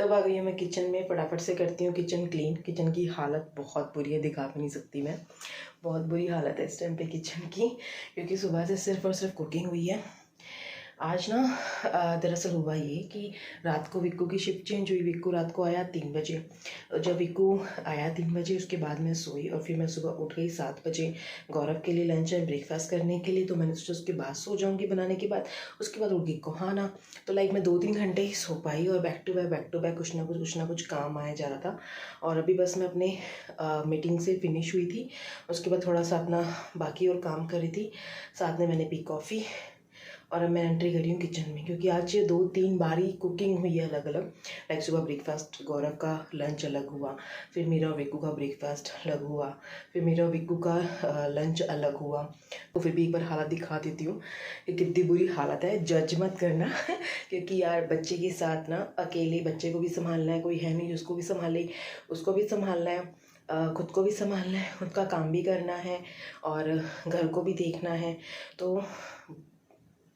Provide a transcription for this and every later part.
तब आ गई हूँ मैं किचन में, फटाफट से करती हूँ किचन क्लीन। किचन की हालत बहुत बुरी है, दिखा भी नहीं सकती मैं, बहुत बुरी हालत है इस टाइम पे किचन की, क्योंकि सुबह से सिर्फ और सिर्फ कुकिंग हुई है। आज ना दरअसल हुआ ये कि रात को विक्कू की शिफ्ट चेंज हुई। विक्कू रात को आया 3 बजे। जब विक्कू आया 3 बजे, उसके बाद मैं सोई और फिर मैं सुबह उठ गई 7 बजे गौरव के लिए लंच एंड ब्रेकफास्ट करने के लिए। तो मैंने सोचा उसके बाद सो जाऊँगी बनाने के बाद। उसके बाद उठ गई कोहाना। तो लाइक मैं 2-3 घंटे ही सो पाई और बैक टू बैक कुछ ना कुछ काम आया जा रहा था। और अभी बस मैं अपने मीटिंग से फिनिश हुई थी। उसके बाद थोड़ा सा अपना बाकी और काम कर रही थी, साथ में मैंने पी कॉफ़ी। और अब मैं एंट्री करी हूँ किचन में, क्योंकि आज 2-3 बारी कुकिंग हुई है अलग अलग। लाइक सुबह ब्रेकफास्ट, गौरव का लंच अलग हुआ, फिर मेरा और विक्कू का ब्रेकफास्ट अलग हुआ, फिर मेरा और विक्कू का लंच अलग हुआ। तो फिर भी एक बार हालत दिखा देती हूँ कि कितनी बुरी हालत है, जज मत करना क्योंकि यार बच्चे के साथ ना अकेले बच्चे को भी संभालना है, कोई है नहीं उसको भी संभाले, उसको भी संभालना है, खुद को भी संभालना है, खुद का काम भी करना है और घर को भी देखना है। तो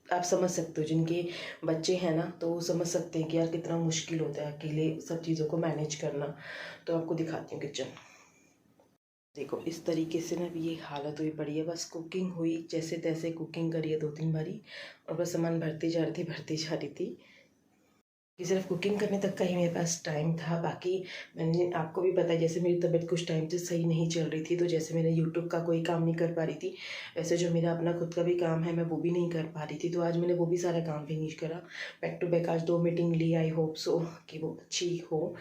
आप समझ सकते हो, जिनके बच्चे हैं ना तो वो समझ सकते हैं कि यार कितना मुश्किल होता है अकेले सब चीज़ों को मैनेज करना। तो आपको दिखाती हूँ किचन। देखो इस तरीके से ना अभी ये हालत हुई पड़ी है, बस कुकिंग हुई जैसे तैसे कुकिंग करी है 2-3 बारी और बस सामान भरती जा रही थी कि सिर्फ कुकिंग करने तक का ही मेरे पास टाइम था। बाकी मैंने आपको भी पता है, जैसे मेरी तबीयत कुछ टाइम से सही नहीं चल रही थी, तो जैसे मैंने यूट्यूब का कोई काम नहीं कर पा रही थी, वैसे जो मेरा अपना खुद का भी काम है मैं वो भी नहीं कर पा रही थी। तो आज मैंने वो भी सारा काम फिनिश करा, बैक टू बैक आज 2 meeting Lee. I hope so कि वो अच्छी हो,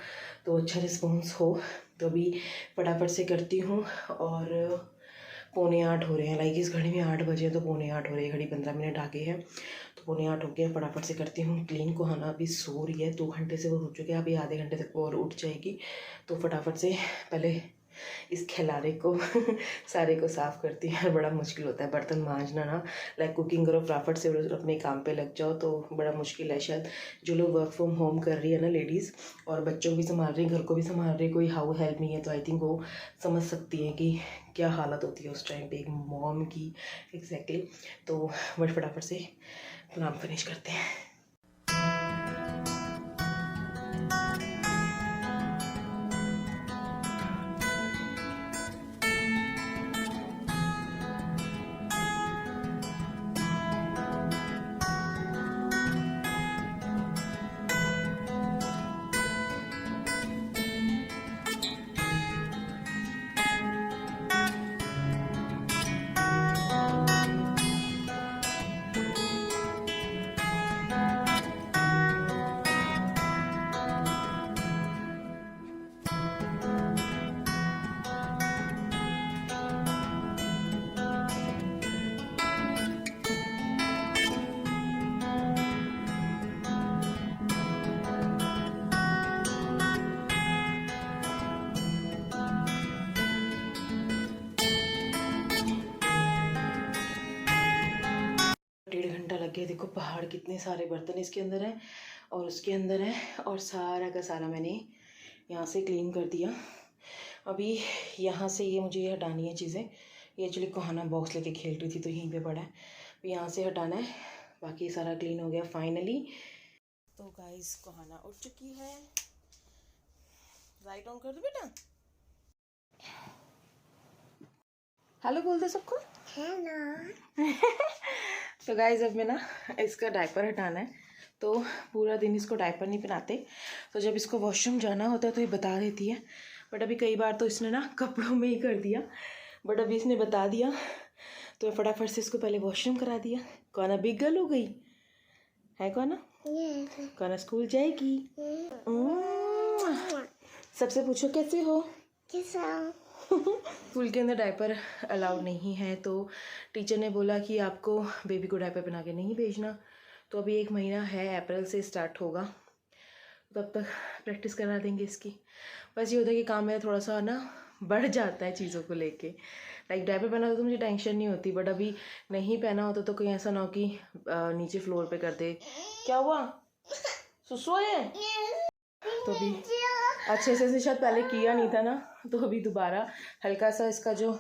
तो अच्छा रिस्पॉन्स हो। तो अभी फटाफट से करती हूँ और 7:45 हो रहे हैं। लाइक इस घड़ी में 8 बजे, तो 7:45 हो रहे हैं, घड़ी 15 मिनट आगे है, तो 7:45 हो गया। फटाफट से करती हूँ क्लीन को। हाना अभी सो रही है, 2 घंटे से वो सो चुके हैं, अभी आधे घंटे तक वो और उठ जाएगी। तो फटाफट से पहले इस खिलारे को सारे को साफ़ करती है। बड़ा मुश्किल होता है बर्तन मांजना ना, लाइक कुकिंग करो फटाफट से अपने काम पे लग जाओ, तो बड़ा मुश्किल है। शायद जो लोग वर्क फ्रॉम होम कर रही है ना लेडीज़, और बच्चों को भी संभाल रही, घर को भी संभाल रही, कोई हाउस हेल्प नहीं है, तो आई थिंक वो समझ सकती हैं कि क्या हालत होती है उस टाइम पे एक मॉम की। एग्जैक्टली। तो बट फटाफट से काम फिनिश करते हैं। 1.5 घंटा लग गया। देखो पहाड़ कितने सारे बर्तन इसके अंदर है और उसके अंदर है, और सारा का सारा मैंने यहाँ से क्लीन कर दिया। अभी यहाँ से ये मुझे ये हटानी है चीज़ें। ये एक्चुअली कोहाना बॉक्स लेके खेल रही थी तो यहीं पे पड़ा है, तो यहाँ से हटाना है। बाकी सारा क्लीन हो गया फाइनली। तो गाइस कोहाना उठ चुकी है। लाइट ऑन कर दो बेटा। हेलो बोल दो सबको। हेलो। तो गाइस अब मैं ना इसका डायपर हटाना है, तो पूरा दिन इसको डायपर नहीं पहनाते, तो जब इसको वॉशरूम जाना होता है तो ये बता देती है। बट अभी कई बार तो इसने ना कपड़ों में ही कर दिया, बट अभी इसने बता दिया तो फटाफट से इसको पहले वॉशरूम करा दिया। कौन बिग गर्ल हो गई है? कौन स्कूल जाएगी? सबसे पूछो कैसे हो? स्कूल के अंदर डायपर अलाउड नहीं है, तो टीचर ने बोला कि आपको बेबी को डायपर पहना के नहीं भेजना। तो अभी 1 महीना है, अप्रैल से स्टार्ट होगा, तब तक प्रैक्टिस करा देंगे इसकी। बस ये होता है कि काम मेरा थोड़ा सा ना बढ़ जाता है चीज़ों को लेके। लाइक डायपर पहना तो मुझे टेंशन नहीं होती, बट अभी नहीं पहना होता तो कहीं ऐसा ना हो कि नीचे फ्लोर पे कर दे। क्या हुआ? सुसु है? तो अभी अच्छे से शायद पहले किया नहीं था ना, तो अभी दोबारा हल्का सा इसका जो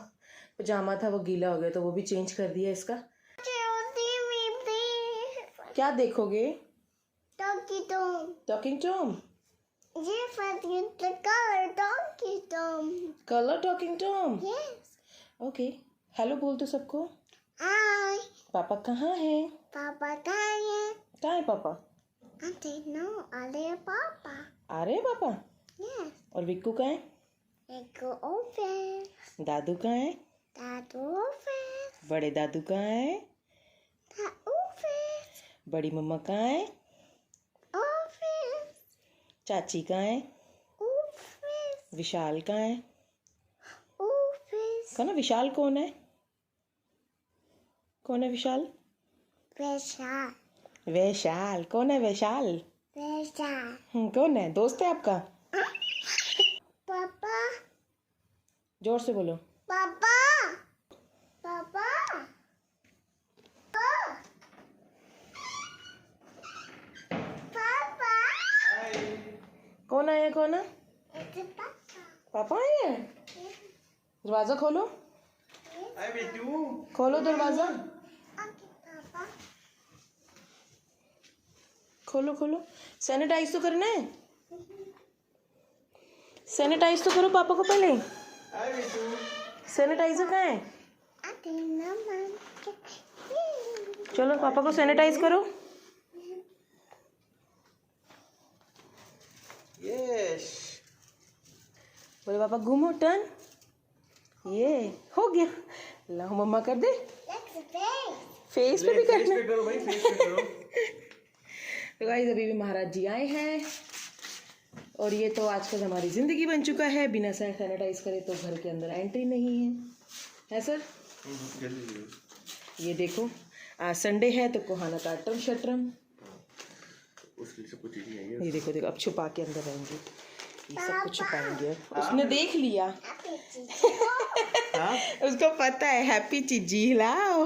पजामा था वो गीला हो गया, तो वो भी चेंज कर दिया इसका। क्या देखोगे? Talking Tom. The color donkey Tom. Colour talking Tom. Yes. Okay, hello बोल दो सबको। Hi. पापा कहाँ है? Papa Diane. कहाँ है पापा? I didn't know. Are they Papa? आ रहे हैं पापा? Yes. और विक्कू कहाँ है? They go office. दादू कहाँ है? That office. बड़े दादू कहाँ है? That office. बड़ी मम्मा कहाँ है? Office. चाची कहाँ है? Office. विशाल कहाँ है? Office. कौन है विशाल? कौन है? कौन है विशाल? Vishal. वैशाल। कौन है वैशाल? Vishal. कौन है? दोस्त है आपका? Papa. जोर से बोलो। Papa. Papa. Papa. कौन आया? कौन है? It's a papa. पापा आए हैं? दरवाजा खोलो। खोलो दरवाजा। Okay, Papa. खोलो खोलो। सैनिटाइज तो करना है। सैनिटाइज तो करो पापा को पहले। सैनिटाइजर कहाँ है? I didn't know, Mom. चलो पापा को सैनिटाइज करो। यस। बोले पापा घूमो टर्न। ये हो गया। लाओ मम्मा कर दे। That's a face. फेस पे भी फेस करना पे है। करो भाई, फेस पे करो। तो गाइस अभी भी महाराज जी आए हैं और ये तो आजकल हमारी ज़िंदगी बन चुका है। बिना सैनिटाइज करे तो घर के अंदर एंट्री नहीं है सर? ये देखो आज संडे है तो कोहाना का अट्रम शट्रम। उसके लिए सब कुछ चीजें आई है। ये देखो देखो अब छुपा के अंदर रहेंगे। ये सब कुछ छुपाएंगे। उसने देख लिया। Happy to हाँ? उसको पता है हैप्पी चीजी लाओ।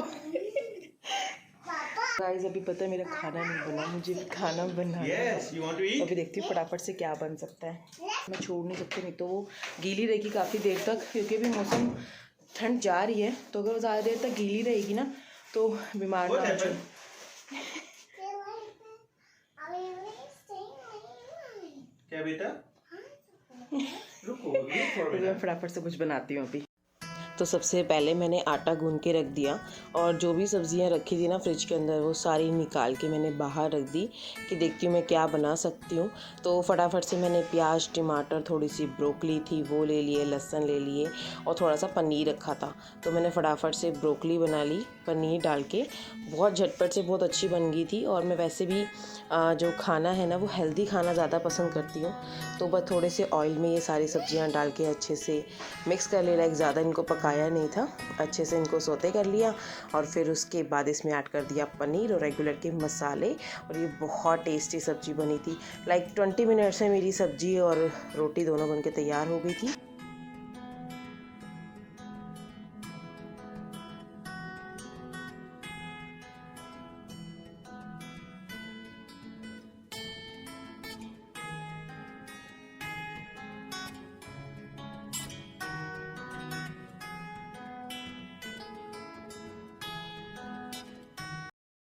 Papa. गाइस अभी पता है मेरा खाना नहीं बना, मुझे भी खाना बनाना है। यस, यू वांट टू तो ईट? अभी देखती हूँ फटाफट से क्या बन सकता है। मैं छोड़ नहीं सकती, नहीं तो वो गीली रहेगी काफ़ी देर तक, क्योंकि अभी मौसम ठंड जा रही है। तो अगर वो ज़्यादा देर तक गीली रहेगी ना तो बीमार ना हो जाए। क्या बेटा? रुको, रुक फॉर मैं फटाफट से कुछ बनाती हूँ अभी। तो सबसे पहले मैंने आटा गूंद के रख दिया और जो भी सब्जियां रखी थी ना फ्रिज के अंदर वो सारी निकाल के मैंने बाहर रख दी कि देखती हूँ मैं क्या बना सकती हूँ। तो फटाफट से मैंने प्याज, टमाटर, थोड़ी सी ब्रोकली थी वो ले लिए, लहसुन ले लिए और थोड़ा सा पनीर रखा था। तो मैंने फटाफट से ब्रोकली बना ली पनीर डाल के। बहुत झटपट से बहुत अच्छी बन गई थी। और मैं वैसे भी जो खाना है ना वो हेल्दी खाना ज़्यादा पसंद करती हूँ। तो बस थोड़े से ऑयल में ये सारी सब्जियाँ डाल के अच्छे से मिक्स कर ले। लाइक ज़्यादा इनको पकाया नहीं था, अच्छे से इनको सौते कर लिया और फिर उसके बाद इसमें ऐड कर दिया पनीर और रेगुलर के मसाले। और ये बहुत टेस्टी सब्ज़ी बनी थी। लाइक 20 मिनट्स में मेरी सब्ज़ी और रोटी दोनों बन के तैयार हो गई थी।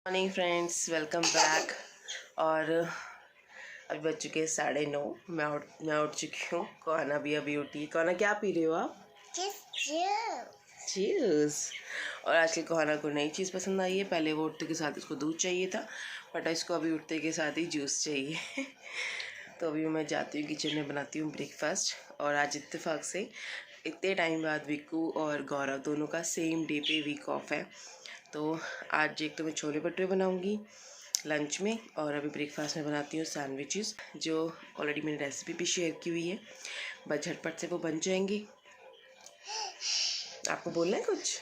Morning friends, welcome back. और अभी बज चुके 9:30। मैं उठ चुकी हूँ। कोहाना भी अभी उठी। कोहाना क्या पी रहे हो आप? चीज़। और आजकल कोहाना को नई चीज़ पसंद आई है। पहले वो उठते के साथ उसको दूध चाहिए था, बट इसको अभी उठते के साथ ही जूस चाहिए। तो अभी मैं जाती हूँ किचन में, बनाती हूँ ब्रेकफास्ट। और आज इत्तेफाक से इतने टाइम बाद विक्कू और गौरव दोनों का सेम डे पे वीक ऑफ है। तो आज एक तो मैं छोले भटूरे बनाऊंगी लंच में और अभी ब्रेकफास्ट में बनाती हूँ सैंडविचेस, जो ऑलरेडी मैंने रेसिपी भी शेयर की हुई है। बस झटपट से वो बन जाएंगी। आपको बोलना है कुछ?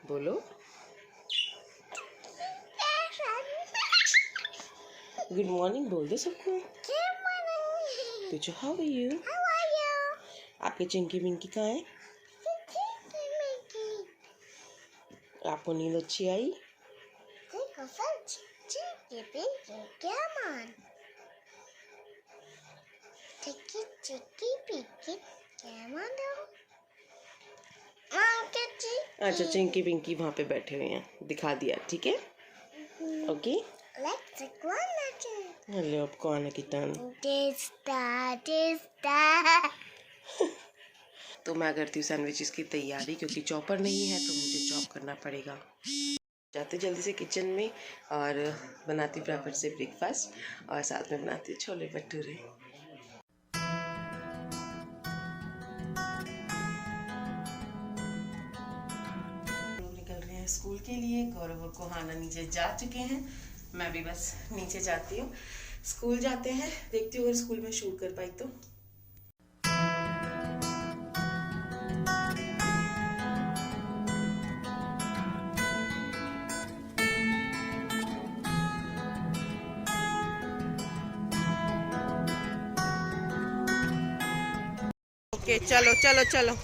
बोलो। गुड मॉर्निंग बोल दो सबको। पूछो हाउ आर यू। आपके चिंकी पिंकी कहाँ है? आपको नींद अच्छी आई? अच्छा, चिंकी पिंकी वहाँ पे बैठे हुए हैं, दिखा दिया, ठीक है? ओके। हेलो, आपको आने की टर्न। टेस्टा तो मैं करती हूँ सैंडविचेस की तैयारी, क्योंकि चॉपर नहीं है तो मुझे चॉप करना पड़ेगा। जाते जल्दी से किचन में और बनाती हूँ फटाफट से ब्रेकफास्ट, और साथ में बनाती हूँ छोले भटूरे। निकल रहे हैं स्कूल के लिए। गौरव और कोहाना नीचे जा चुके हैं, मैं भी बस नीचे जाती हूँ। स्कूल जाते हैं, देखती हूँ अगर स्कूल में शूट कर पाई तो। ओके, चलो चलो चलो।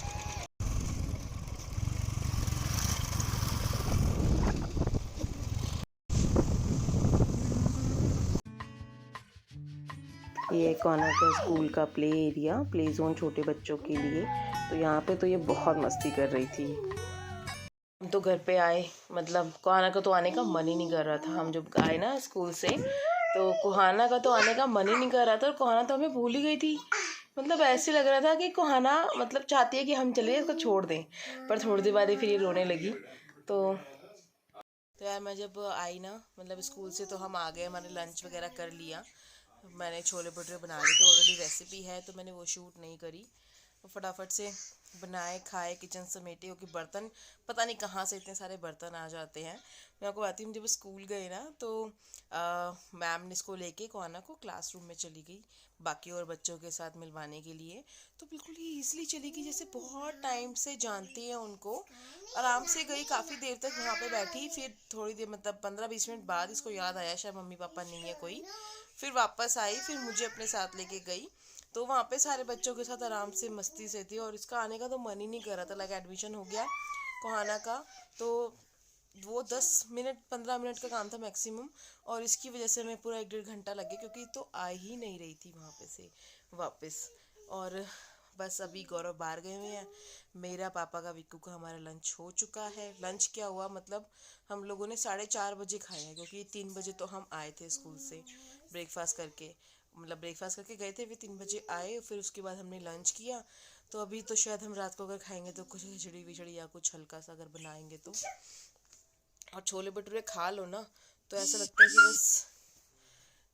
ये कोना का स्कूल का प्ले एरिया, प्ले जोन छोटे बच्चों के लिए। तो यहाँ पे तो ये बहुत मस्ती कर रही थी। हम तो घर पे आए, मतलब कोहाना का तो आने का मन ही नहीं कर रहा था। हम जब आए ना स्कूल से, तो कोहाना का तो आने का मन ही नहीं कर रहा था, और कोहाना तो हमें भूल ही गई थी। मतलब ऐसे लग रहा था कि कोहाना मतलब चाहती है कि हम चले, इसको छोड़ दें। पर थोड़ी देर बाद ही फिर ये रोने लगी। तो यार मैं जब आई ना, मतलब स्कूल से, तो हम आ गए, मैंने लंच वगैरह कर लिया। मैंने छोले भटूरे बना लिए, तो ऑलरेडी रेसिपी है तो मैंने वो शूट नहीं करी। तो फटाफट से बनाए, खाए, किचन समेटे, क्योंकि बर्तन पता नहीं कहाँ से इतने सारे बर्तन आ जाते हैं। मैं आपको बताती हूँ, जब स्कूल गए ना तो मैम ने इसको लेके कोहाना को क्लासरूम में चली गई बाकी और बच्चों के साथ मिलवाने के लिए। तो बिल्कुल ही ईजिली चली गई, जैसे बहुत टाइम से जानती है उनको। आराम से गई, काफ़ी देर तक वहाँ पे बैठी। फिर थोड़ी देर, मतलब 15-20 मिनट बाद इसको याद आया शायद मम्मी पापा नहीं है कोई। फिर वापस आई, फिर मुझे अपने साथ लेके गई। तो वहाँ पे सारे बच्चों के साथ आराम से मस्ती से थी, और इसका आने का तो मन ही नहीं कर रहा था। लाइक एडमिशन हो गया कोहाना का, तो वो 10 मिनट 15 मिनट का काम था मैक्सिमम, और इसकी वजह से हमें पूरा 1-1.5 घंटा लगे, क्योंकि तो आ ही नहीं रही थी वहाँ पे से वापस। और बस अभी गौरव बाहर गए हुए हैं, मेरा, पापा का, विक्कू का हमारा लंच हो चुका है। लंच क्या हुआ, मतलब हम लोगों ने 4:30 बजे खाया है, क्योंकि 3 बजे तो हम आए थे स्कूल से ब्रेकफास्ट करके। मतलब ब्रेकफास्ट करके गए थे, फिर 3 बजे आए, फिर उसके बाद हमने लंच किया। तो अभी तो शायद हम रात को अगर खाएंगे तो कुछ खिचड़ी विचड़ी या कुछ हल्का सा अगर बनाएंगे तो। और छोले भटूरे खा लो ना तो ऐसा लगता है कि बस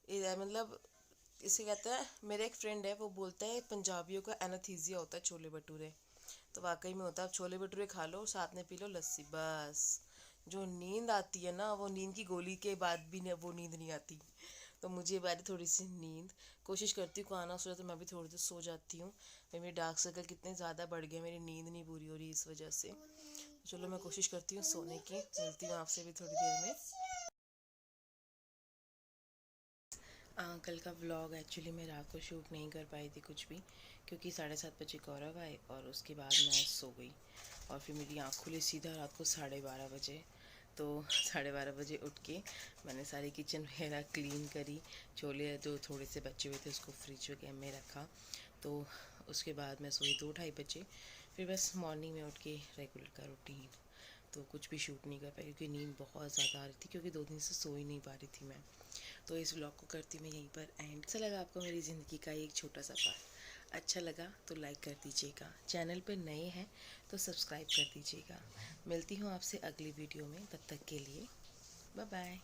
ये, मतलब इसे कहते हैं, मेरा एक फ्रेंड है वो बोलता है पंजाबियों का एनाथीजिया होता है छोले भटूरे। तो वाकई में होता है। आप छोले भटूरे खा लो, साथ में पी लो लस्सी, बस जो नींद आती है ना, वो नींद की गोली के बाद भी वो नींद नहीं आती। तो मुझे ये बारी थोड़ी सी नींद, कोशिश करती हूँ खाना सो जाए तो मैं भी थोड़ी देर सो जाती हूँ। मेरे डार्क सर्कल कितने ज़्यादा बढ़ गए, मेरी नींद नहीं पूरी हो रही इस वजह से। चलो मैं कोशिश करती हूँ सोने की, मिलती हूँ आपसे भी थोड़ी देर में। कल का व्लॉग एक्चुअली मैं रात को शूट नहीं कर पाई थी कुछ भी, क्योंकि 7:30 बजे गौरव आए और उसके बाद मैं सो गई, और फिर मेरी आँख खुली सीधा रात को 12:30 बजे। तो 12:30 बजे उठ के मैंने सारी किचन वगैरह क्लीन करी, छोले जो थोड़े से बचे हुए थे उसको फ्रिज वगैरह में रखा। तो उसके बाद मैं सोई 2-2:30 बजे। फिर बस मॉर्निंग में उठ के रेगुलर का रूटीन, तो कुछ भी शूट नहीं कर पाई, क्योंकि नींद बहुत ज़्यादा आ रही थी, क्योंकि 2 दिन से सो ही नहीं पा रही थी मैं। तो इस व्लॉग को करती मैं यहीं पर एंड। अच्छा लगा आपको मेरी ज़िंदगी का एक छोटा सा पार्ट, अच्छा लगा तो लाइक कर दीजिएगा, चैनल पर नए हैं तो सब्सक्राइब कर दीजिएगा। मिलती हूँ आपसे अगली वीडियो में, तब तक के लिए बाय बाय।